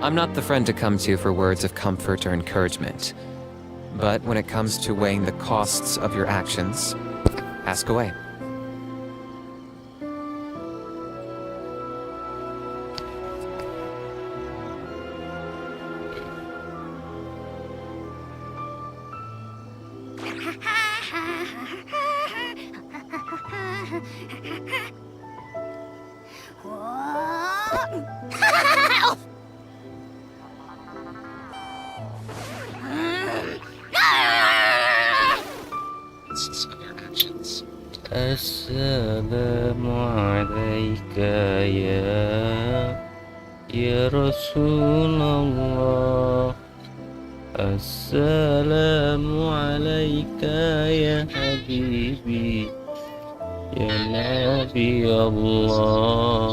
I'm not the friend to come to for words of comfort or encouragement. But when it comes to weighing the costs of your actions, ask away. Assalamu alayka ya Rasulullah. Assalamu alayka ya Habibi ya Nabi Allah.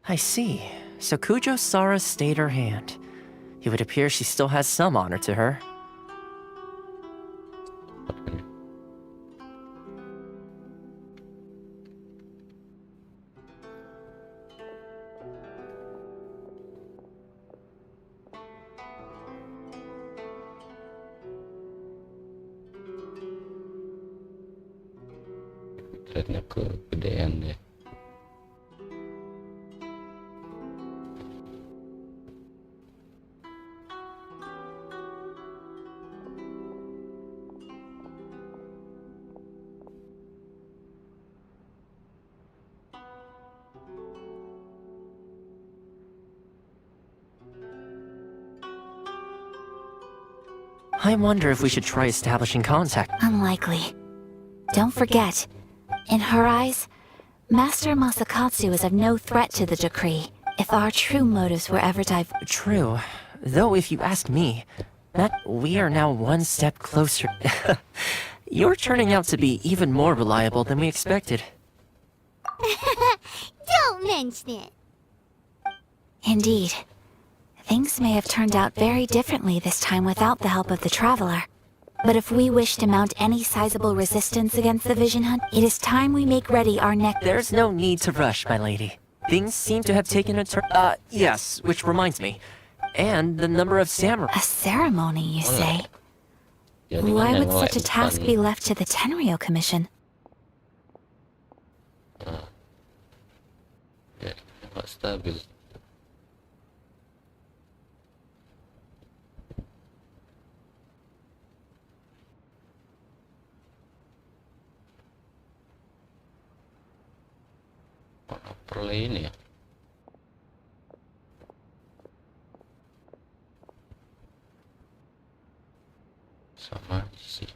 I see. So Kujo-Sara stayed her hand. It would appear she still has some honor to her. Ternyata kegedean deh. I wonder if we should try establishing contact. Unlikely. Don't forget, in her eyes, Master Masakatsu is of no threat to the decree. If our true motives were ever True. Though if you ask me, that we are now one step closer. You're turning out to be even more reliable than we expected. Don't mention it! Indeed. Things may have turned out very differently this time without the help of the Traveler. But if we wish to mount any sizable resistance against the Vision Hunt, it is time we make ready our next— There's no need to rush, my lady. Things seem to have taken a turn— yes, which reminds me. And the number of samurai— A ceremony, you say? Why would such a task be left to the Tenryo Commission? stabil. Perlu ini ya. Sama sih.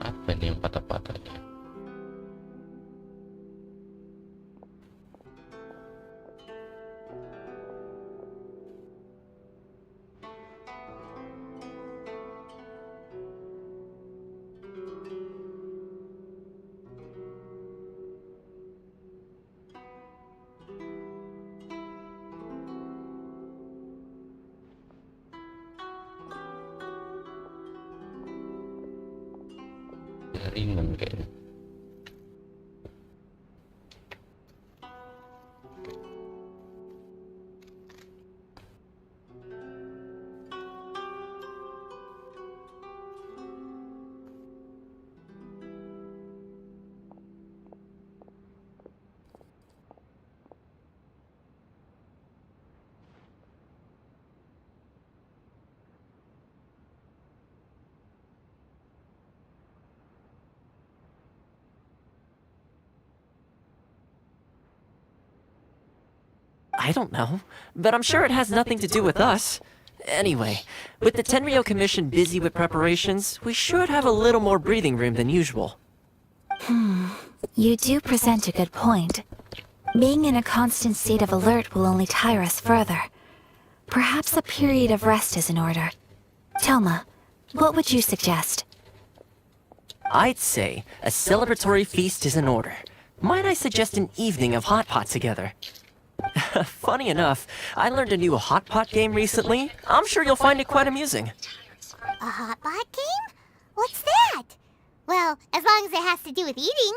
Apa ini yang patah-patah ya? Ringan kayaknya. I don't know, but I'm sure it has nothing to do with us. Anyway, with the Tenryo Commission busy with preparations, we should have a little more breathing room than usual. You do present a good point. Being in a constant state of alert will only tire us further. Perhaps a period of rest is in order. Toma, what would you suggest? I'd say a celebratory feast is in order. Might I suggest an evening of hot pot together? Funny enough, I learned a new hot pot game recently. I'm sure you'll find it quite amusing. A hot pot game? What's that? Well, as long as it has to do with eating.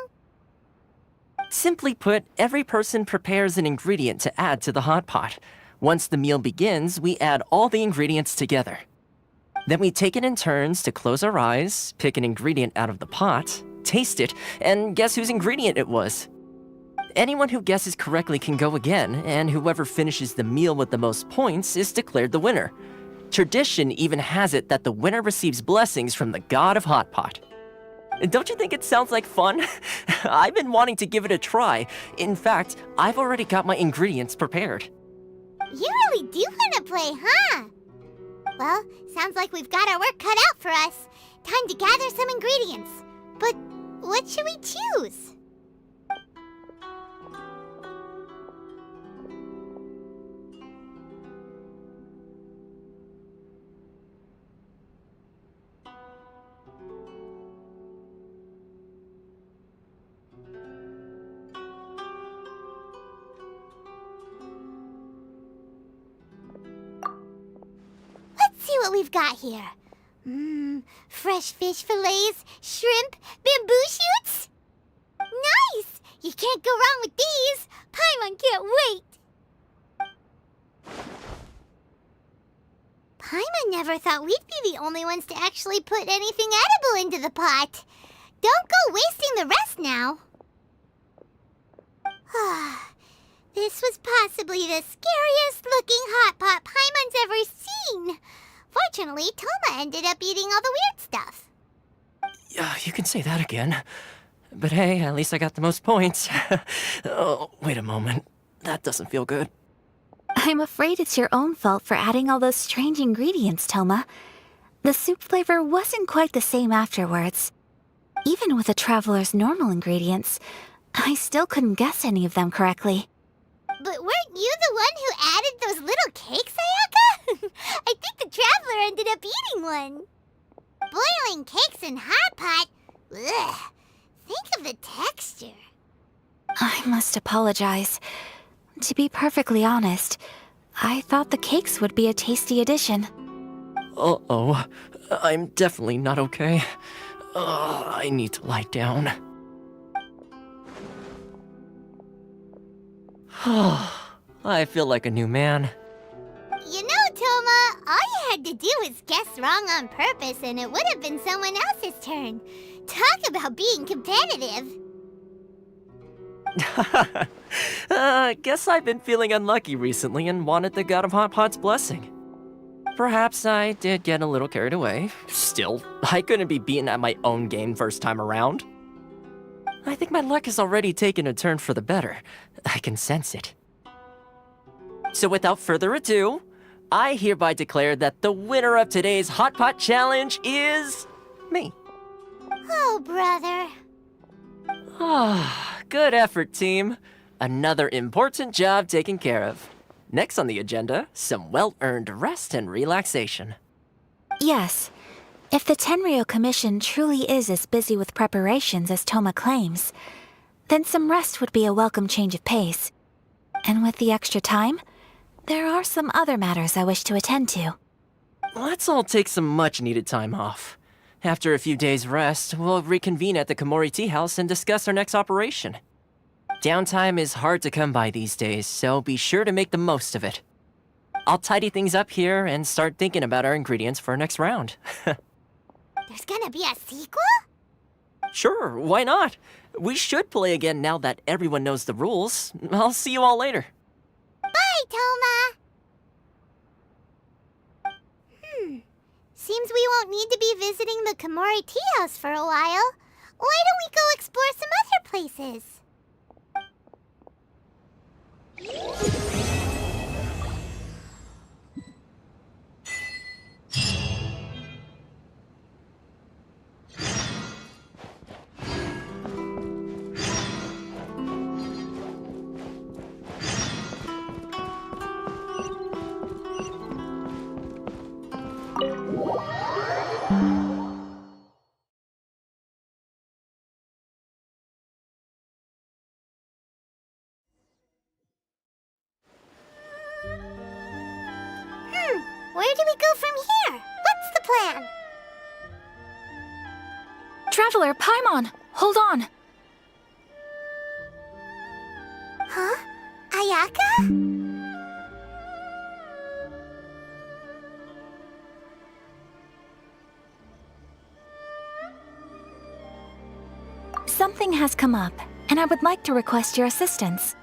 Simply put, every person prepares an ingredient to add to the hot pot. Once the meal begins, we add all the ingredients together. Then we take it in turns to close our eyes, pick an ingredient out of the pot, taste it, and guess whose ingredient it was. Anyone who guesses correctly can go again, and whoever finishes the meal with the most points is declared the winner. Tradition even has it that the winner receives blessings from the god of hot pot. Don't you think it sounds like fun? I've been wanting to give it a try. In fact, I've already got my ingredients prepared. You really do want to play, huh? Well, sounds like we've got our work cut out for us. Time to gather some ingredients. But what should we choose? See what we've got here. Fresh fish fillets, shrimp, bamboo shoots. Nice! You can't go wrong with these. Paimon can't wait. Paimon never thought we'd be the only ones to actually put anything edible into the pot. Don't go wasting the rest now. This was possibly the scariest looking hot pot Paimon's ever seen. Fortunately, Toma ended up eating all the weird stuff. Yeah, you can say that again. But hey, at least I got the most points. Oh, wait a moment. That doesn't feel good. I'm afraid it's your own fault for adding all those strange ingredients, Toma. The soup flavor wasn't quite the same afterwards. Even with the traveler's normal ingredients, I still couldn't guess any of them correctly. But weren't you the one who added those little cakes, Ayaka? I think the traveler ended up eating one. Boiling cakes in hot pot? Ugh. Think of the texture. I must apologize. To be perfectly honest, I thought the cakes would be a tasty addition. Uh-oh. I'm definitely not okay. I need to lie down. I feel like a new man. You know, Toma, all you had to do was guess wrong on purpose and it would have been someone else's turn. Talk about being competitive. Guess I've been feeling unlucky recently and wanted the God of Hot Pot's blessing. Perhaps I did get a little carried away. Still, I couldn't be beaten at my own game first time around. I think my luck has already taken a turn for the better. I can sense it. So without further ado, I hereby declare that the winner of today's Hot Pot Challenge is... me. Oh, brother. Ah, good effort, team. Another important job taken care of. Next on the agenda, some well-earned rest and relaxation. Yes. If the Tenryo Commission truly is as busy with preparations as Toma claims, then some rest would be a welcome change of pace. And with the extra time, there are some other matters I wish to attend to. Let's all take some much-needed time off. After a few days' rest, we'll reconvene at the Komori Tea House and discuss our next operation. Downtime is hard to come by these days, so be sure to make the most of it. I'll tidy things up here and start thinking about our ingredients for our next round. There's gonna be a sequel? Sure, why not? We should play again now that everyone knows the rules. I'll see you all later. Bye, Toma! Seems we won't need to be visiting the Komori Tea House for a while. Why don't we go explore some other places? Where do we go from here? What's the plan? Traveler, Paimon, hold on. Huh? Ayaka? Something has come up, and I would like to request your assistance.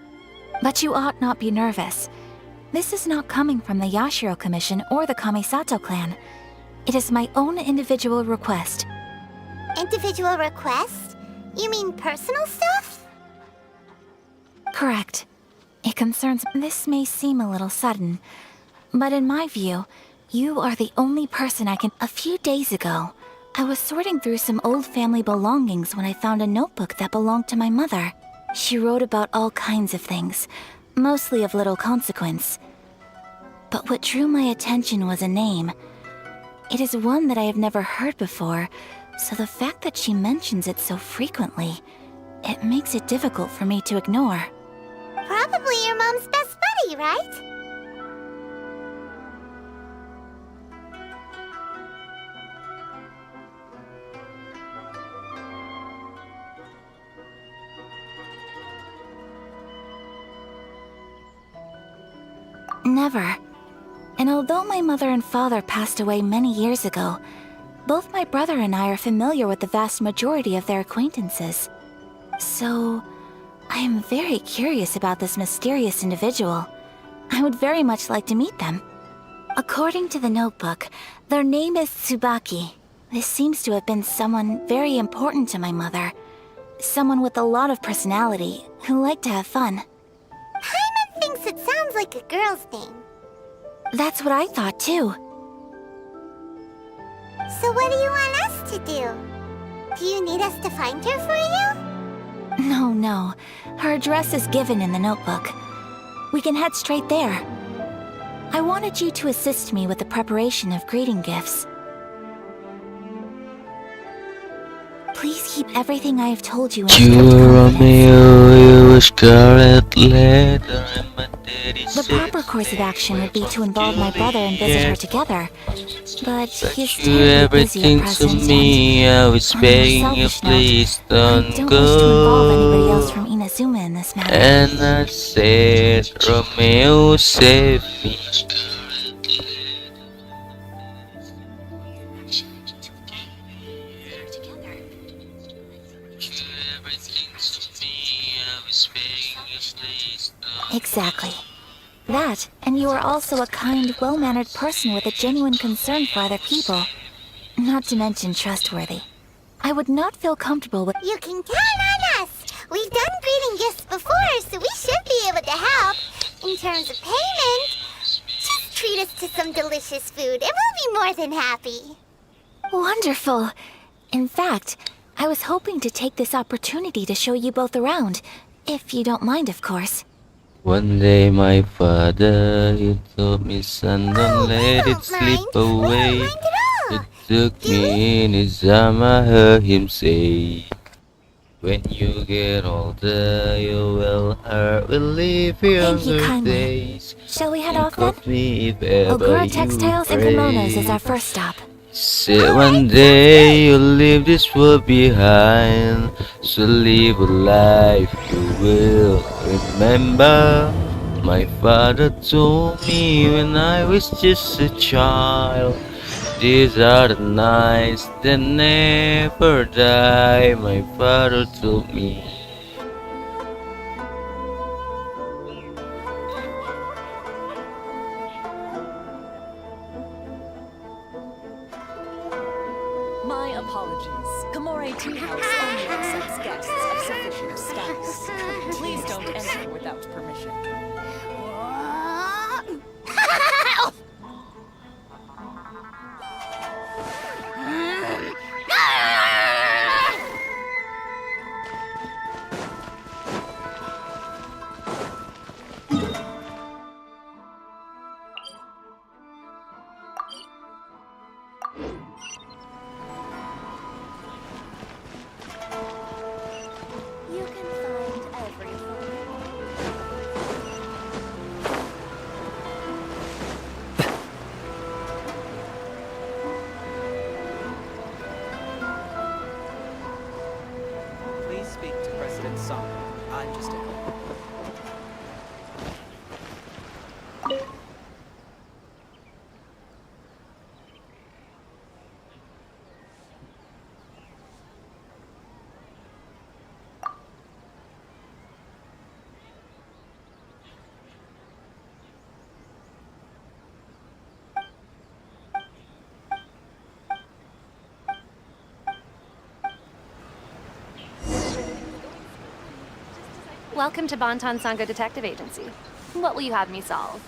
But you ought not be nervous. This is not coming from the Yashiro Commission or the Kamisato clan. It is my own individual request. Individual request? You mean personal stuff? Correct. It concerns... This may seem a little sudden, but in my view, you are the only person I can... A few days ago, I was sorting through some old family belongings when I found a notebook that belonged to my mother. She wrote about all kinds of things, mostly of little consequence. But what drew my attention was a name. It is one that I have never heard before, so the fact that she mentions it so frequently, it makes it difficult for me to ignore. Probably your mom's best buddy, right? Never. And although my mother and father passed away many years ago, both my brother and I are familiar with the vast majority of their acquaintances. So, I am very curious about this mysterious individual. I would very much like to meet them. According to the notebook, their name is Tsubaki. This seems to have been someone very important to my mother. Someone with a lot of personality, who liked to have fun. Paimon thinks it sounds like a girl's name. That's what I thought too. So what do you want us to do? Do you need us to find her for you? No. Her address is given in the notebook. We can head straight there. I wanted you to assist me with the preparation of greeting gifts. Please keep everything I have told you in strict confidence. You scarlet letter and my daddy The proper course of action would be to involve my brother and visit her together. But he's you terribly busy at everything to present, me. I was on a more begging you, selfish note, please I don't don't wish to involve anybody go. else from Inazuma in this matter. And I said, Romeo, save me. Exactly. That, and you are also a kind, well-mannered person with a genuine concern for other people. Not to mention trustworthy. I would not feel comfortable with— You can count on us. We've done greeting gifts before, so we should be able to help. In terms of payment, just treat us to some delicious food and we'll be more than happy. Wonderful! In fact, I was hoping to take this opportunity to show you both around. If you don't mind, of course. One day my father, he told me, son, don't let it slip We away. don't mind at He all. took me in his arm, I heard him say, when you get older, your well heart will live Thank you younger kindly. days. Shall we head Think off then? of me if ever Ogura you Textiles and pray. Kimonos is our first stop. Said one day you'll leave this world behind, so live a life you will remember. My father told me when I was just a child, these are the nights that never die. My father told me. My apologies. Kamore Tea House only accepts guests of sufficient status. Please don't enter without permission. You can find everything. Please speak to President Song. I'm just a helper. Welcome to Bonton Sangha Detective Agency. What will you have me solve?